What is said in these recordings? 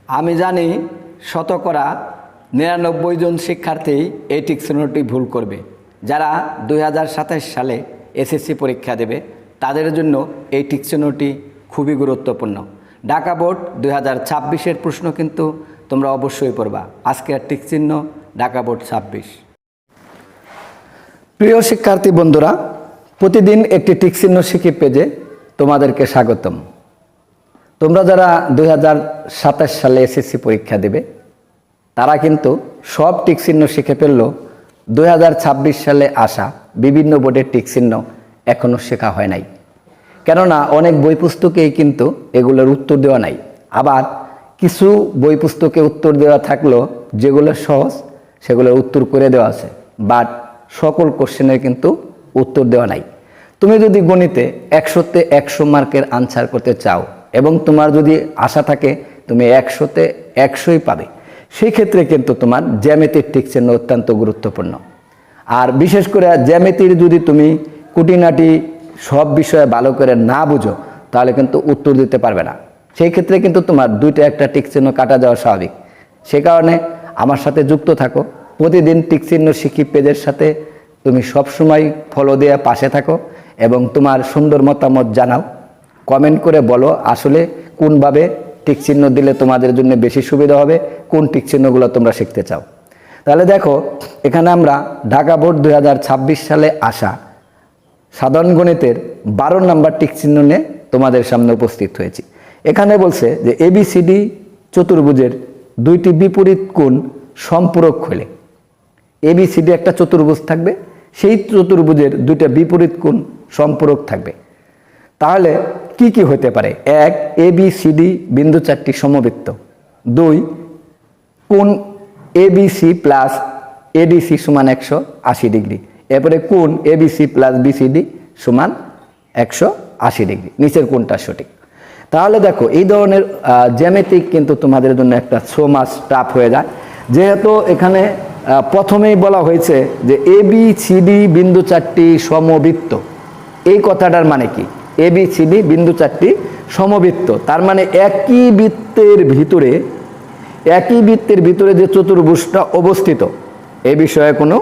আমি জানি শতকরা ৯৯ জন শিক্ষার্থী এই টিকচিহ্নটি ভুল করবে। যারা ২০২৭ সালে এসএসসি পরীক্ষা দেবে তাদের জন্য এই টিকচিহ্নটি খুবই গুরুত্বপূর্ণ। ঢাকা বোর্ড ২০২৬-এর প্রশ্ন কিন্তু তোমরা অবশ্যই পড়বা। আজকের টিকচিহ্ন ঢাকা বোর্ড ২৬। প্রিয় শিক্ষার্থী বন্ধুরা, প্রতিদিন একটি টিকচিহ্ন শিখি পেজে তোমাদেরকে স্বাগতম। তোমরা যারা ২০২৭ সালে এসএসসি পরীক্ষা দেবে তারা কিন্তু সব টিকচিহ্ন শিখে ফেলল। ২০২৬ সালে আসা বিভিন্ন বোর্ডের টিকচিহ্ন এখনও শেখা হয় নাই, কেননা অনেক বই পুস্তকেই কিন্তু এগুলোর উত্তর দেওয়া নাই। আবার কিছু বই পুস্তকে উত্তর দেওয়া থাকলেও যেগুলো সহজ সেগুলোর উত্তর করে দেওয়া আছে, বাট সকল কোশ্চেনের কিন্তু উত্তর দেওয়া নাই। তুমি যদি গণিতে ১০০-তে ১০০ মার্কের আনসার করতে চাও এবং তোমার যদি আশা থাকে তুমি ১০০-তে ১০০ই পাবে, সেই ক্ষেত্রে কিন্তু তোমার জ্যামিতির টিকচিহ্ন অত্যন্ত গুরুত্বপূর্ণ। আর বিশেষ করে জ্যামিতির যদি তুমি খুঁটিনাটি সব বিষয়ে ভালো করে না বুঝো তাহলে কিন্তু উত্তর দিতে পারবে না। সেই ক্ষেত্রে কিন্তু তোমার দুইটা একটা টিকচিহ্ন কাটা যাওয়া স্বাভাবিক। সে কারণে আমার সাথে যুক্ত থাকো। প্রতিদিন টিকচিহ্ন শিখি পেজের সাথে তুমি সবসময় ফলো দিয়ে পাশে থাকো এবং তোমার সুন্দর মতামত জানাও। কমেন্ট করে বলো আসলে কোনভাবে টিকচিহ্ন দিলে তোমাদের জন্য বেশি সুবিধা হবে, কোন টিকচিহ্নগুলো তোমরা শিখতে চাও। তাহলে দেখো, এখানে আমরা ঢাকা বোর্ড ২০২৬ সালে আসা সাধারণ গণিতের ১২ নম্বর টিকচিহ্ন নিয়ে তোমাদের সামনে উপস্থিত হয়েছি। এখানে বলছে যে এবিসিডি চতুর্ভুজের দুইটি বিপরীত কোণ সম্পূরক হলে, এবিসিডি একটা চতুর্ভুজ থাকবে, সেই চতুর্ভুজের দুইটা বিপরীত কোণ সম্পূরক থাকবে। তাহলে কি কি হতে পারে? ১, এবিসিডি বিন্দু চারটি সমবৃত্ত। ২, কোণ এবিসি প্লাস এডিসি সমান ১৮০ ডিগ্রি। এরপরে কোণ এবিসি প্লাস বিসিডি সমান ১৮০ ডিগ্রি। নিচের কোণটা সঠিক। তাহলে দেখো, এই ধরনের জ্যামিতিক কিন্তু তোমাদের জন্য একটা সো মাচ টাফ হয়ে যায়, যেহেতু এখানে প্রথমেই বলা হয়েছে যে এবিসিডি বিন্দু চারটি সমবৃত্ত। এই কথাটার মানে কি? এবিসিডি বিন্দু চারটি সমবৃত্ত, তার মানে একই বৃত্তের ভিতরে যে চতুর্ভুজটা অবস্থিত এই বিষয়ে কোনো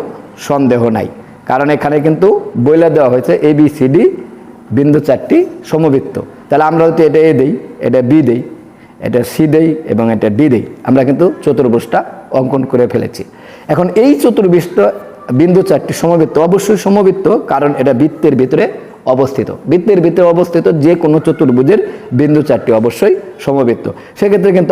সন্দেহ নাই, কারণ এখানে কিন্তু বলে দেওয়া হয়েছে এবিসিডি বিন্দু চারটি সমবৃত্ত। তাহলে আমরা হয়তো এটা এ দেই, এটা বি দেই, এটা সি দেই এবং এটা ডি দেই, আমরা কিন্তু চতুর্ভুজটা অঙ্কন করে ফেলেছি। এখন এই চতুর্ভুজটা বিন্দু চারটি সমবৃত্ত, অবশ্যই সমবৃত্ত, কারণ এটা বৃত্তের ভিতরে অবস্থিত। বৃত্তের ভিতরে অবস্থিত যে কোনো চতুর্ভুজের বিন্দু চারটি অবশ্যই সমবৃত্ত। সেক্ষেত্রে কিন্তু